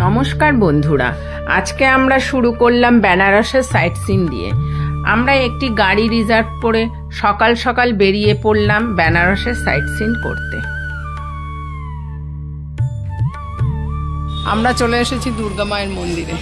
নমস্কার বন্ধুরা, আজকে আমরা শুরু করলাম বেনারসের সাইট সিন দিয়ে। আমরা একটি গাড়ি রিজার্ভ করে সকাল সকাল বেরিয়ে পড়লাম বেনারসের সাইট সিন করতে। আমরা চলে এসেছি দুর্গা মায়ের মন্দিরে।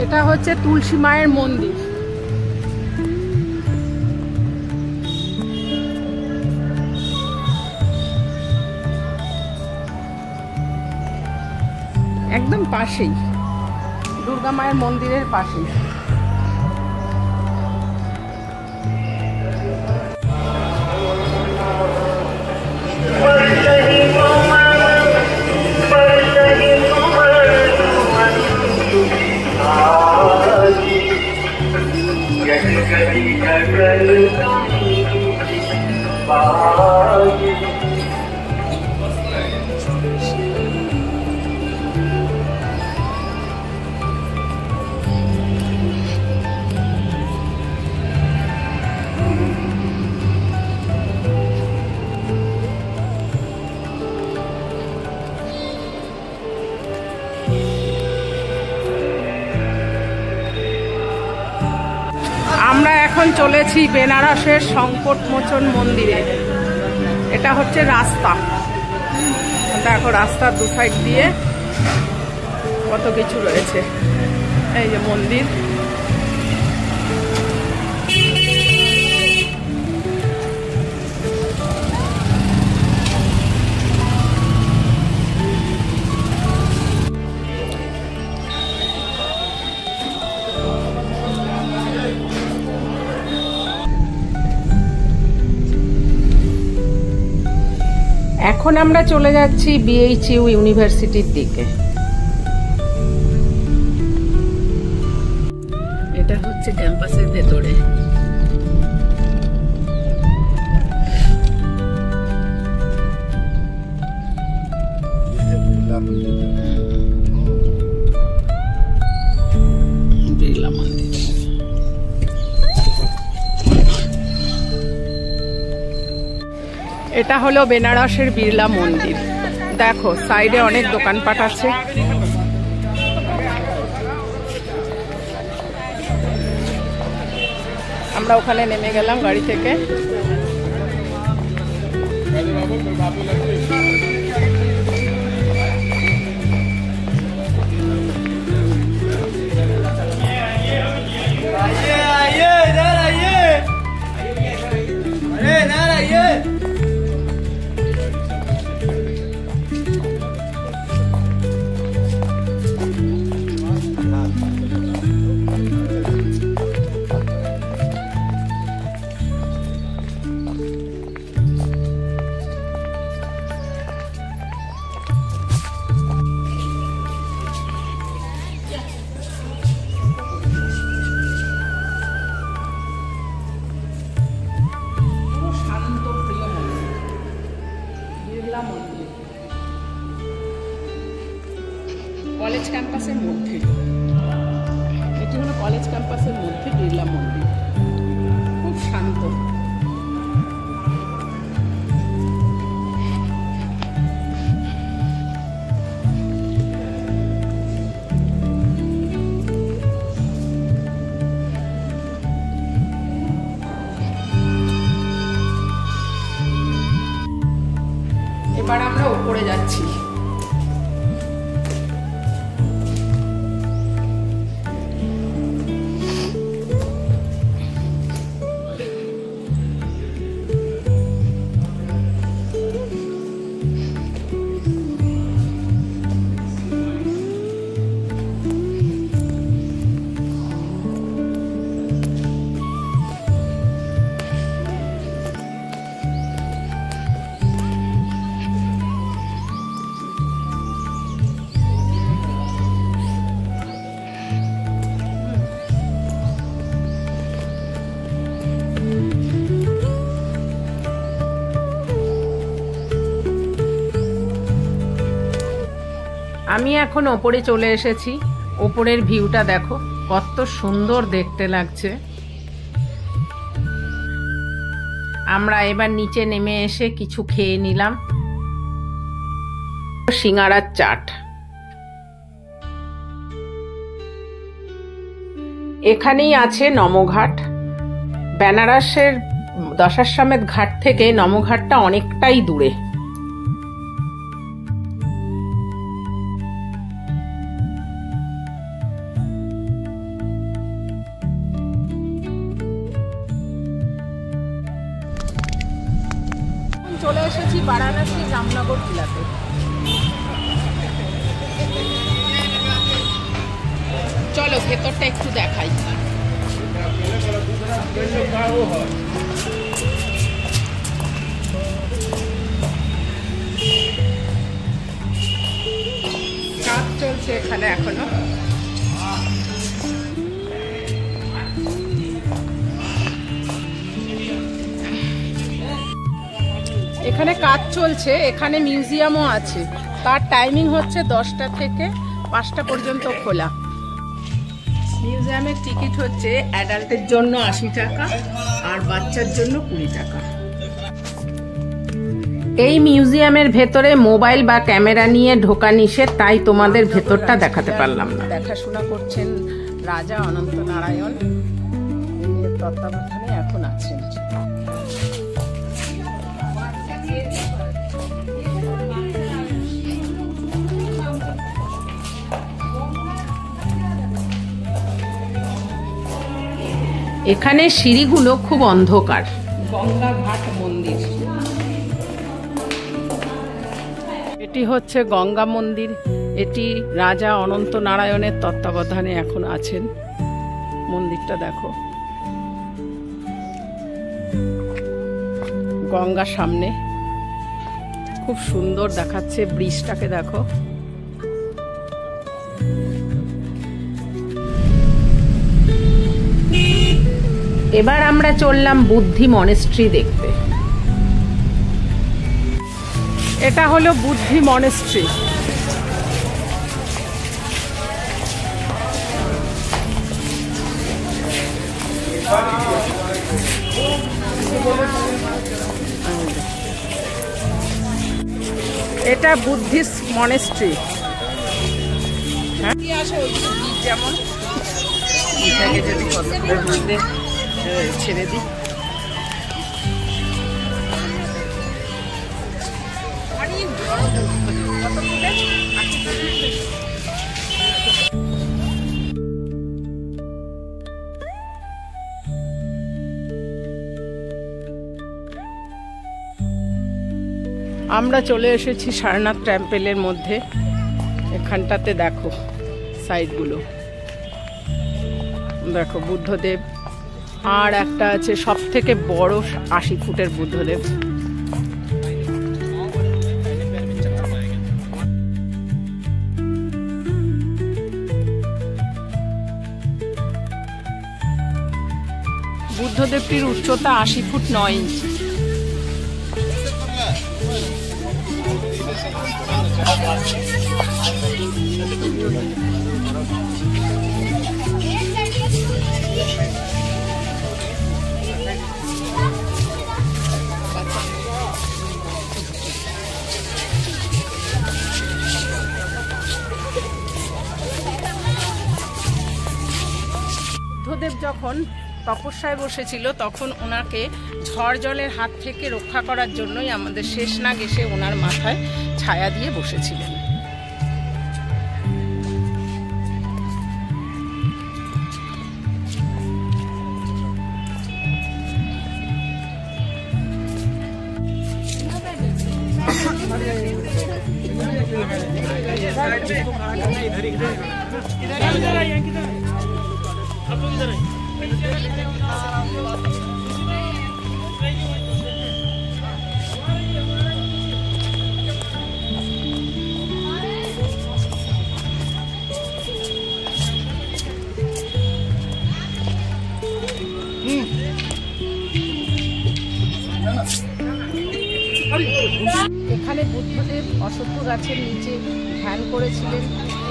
এটা হচ্ছে তুলসী মায়ের মন্দির। একদম পাশেই, দুর্গা মায়ের মন্দিরের পাশেই। আমরা এখন চলেছি বেনারসের সংকটমোচন মন্দিরে। এটা হচ্ছে রাস্তা। দেখো রাস্তার দু সাইড দিয়ে কত কিছু রয়েছে। এই যে মন্দির। এখন আমরা চলে যাচ্ছি BHU ইউনিভার্সিটির দিকে। এটা হচ্ছে ক্যাম্পাসের ভেতরে। বিড়লা মন্দির। এটা হলো বেনারসের বিড়লা মন্দির। দেখো সাইডে অনেক দোকানপাট আছে। আমরা ওখানে নেমে গেলাম গাড়ি থেকে। কলেজ ক্যাম্পাসের মধ্যে, এটি হলো কলেজ ক্যাম্পাসের মধ্যে বিড়লা মন্দির। খুব শান্ত। এবার আমরা উপরে যাচ্ছি। আমি এখন ওপরে চলে এসেছি। ওপরের ভিউটা দেখো কত সুন্দর দেখতে লাগছে। আমরা এবার নিচে নেমে এসে কিছু খেয়ে নিলাম। সিঙ্গারার চাট। এখানেই আছে নমঘাট। বেনারসের দশাশ্বমেধ ঘাট থেকে নমঘাটটা অনেকটাই দূরে। চলে এসেছি বারাণসী রামনগর কিলাতে। চলো ভেতরটা একটু দেখাই। কাজ চলছে এখানে এখনো। এখানে কাজ চলছে। এখানে মিউজিয়ামও আছে। তার টাইমিং হচ্ছে 10টা থেকে 5টা পর্যন্ত খোলা। মিউজিয়ামের টিকিট হচ্ছে অ্যাডাল্টের জন্য 80 টাকা আর বাচ্চার জন্য 20 টাকা। এই মিউজিয়ামের ভেতরে মোবাইল বা ক্যামেরা নিয়ে ঢোকা নিষেধ, তাই তোমাদের ভেতরটা দেখাতে পারলাম না। দেখাশোনা করছেন রাজা অনন্ত নারায়ণ, তত্ত্বাবধানে এখন আছেন। এখানে সিঁড়িগুলো খুব অন্ধকার। গঙ্গা ঘাট মন্দির। এটি হচ্ছে গঙ্গা মন্দির। এটি রাজা অনন্ত নারায়ণের তত্ত্বাবধানে এখন আছেন। মন্দিরটা দেখো, গঙ্গা সামনে, খুব সুন্দর দেখাচ্ছে। ব্রিজটাকে দেখো। এবার আমরা চললাম বুদ্ধি মনেস্ট্রি দেখতে। এটা হলো বুদ্ধি মনেস্ট্রি। এটা বুদ্ধিস্ট মনেস্ট্রি। হ্যাঁ, যেমন যদি কতগুলোর মধ্যে ছেড়ে দিই। আমরা চলে এসেছি সারনাথ টেম্পলের মধ্যে। এখানটাতে দেখো সাইডগুলো, দেখো বুদ্ধদেব, আর একটা আছে সব থেকে বড় 80 ফুটের বুদ্ধদেব। বুদ্ধদেবটির উচ্চতা 80 ফুট 9 ইঞ্চি। বুদ্ধদেব যখন তপস্যায় বসেছিল তখন ওনাকে ঝড় জলের হাত থেকে রক্ষা করার জন্যই আমাদের শেষনাগ এসে ওনার মাথায় ছায়া দিয়ে বসেছিলেন। এখানে বুদ্ধদেব অশ্বত্থ গাছের নিচে ধ্যান করেছিলেন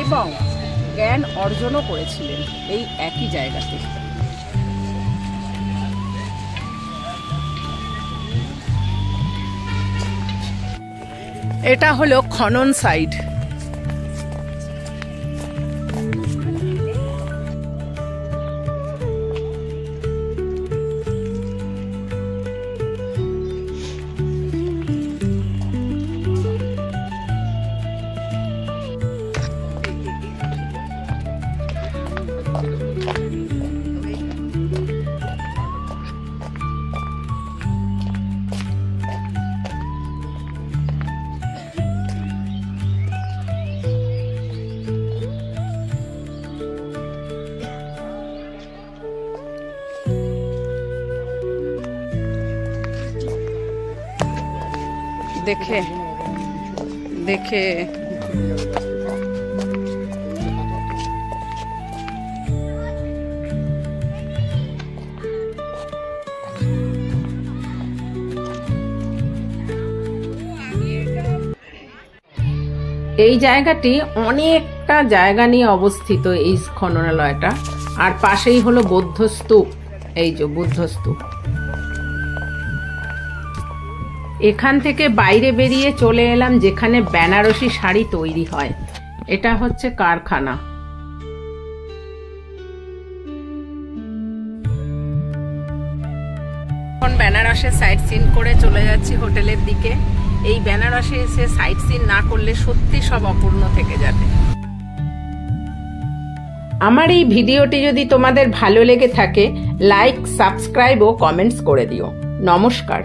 এবং জ্ঞান অর্জনও করেছিলেন এই একই জায়গাতে। এটা হলো খনন সাইট। দেখে দেখে এই জায়গাটি অনেকটা জায়গা নিয়ে অবস্থিত এই খননালয়টা। আর পাশেই হলো বৌদ্ধ স্তূপ, এই যে বুদ্ধ স্তূপ। এখান থেকে বাইরে বেরিয়ে চলে এলাম যেখানে বেনারসি শাড়ি তৈরি হয়। এটা হচ্ছে কারখানা। এখন বেনারসে সাইট সিন করে চলে যাচ্ছি হোটেলের দিকে। এই বেনারসে এসে সাইট সিন না করলে সত্যি সব অপূর্ণ থেকে যাবে। আমার এই ভিডিওটি যদি তোমাদের ভালো লেগে থাকে লাইক, সাবস্ক্রাইব ও কমেন্টস করে দিও। নমস্কার।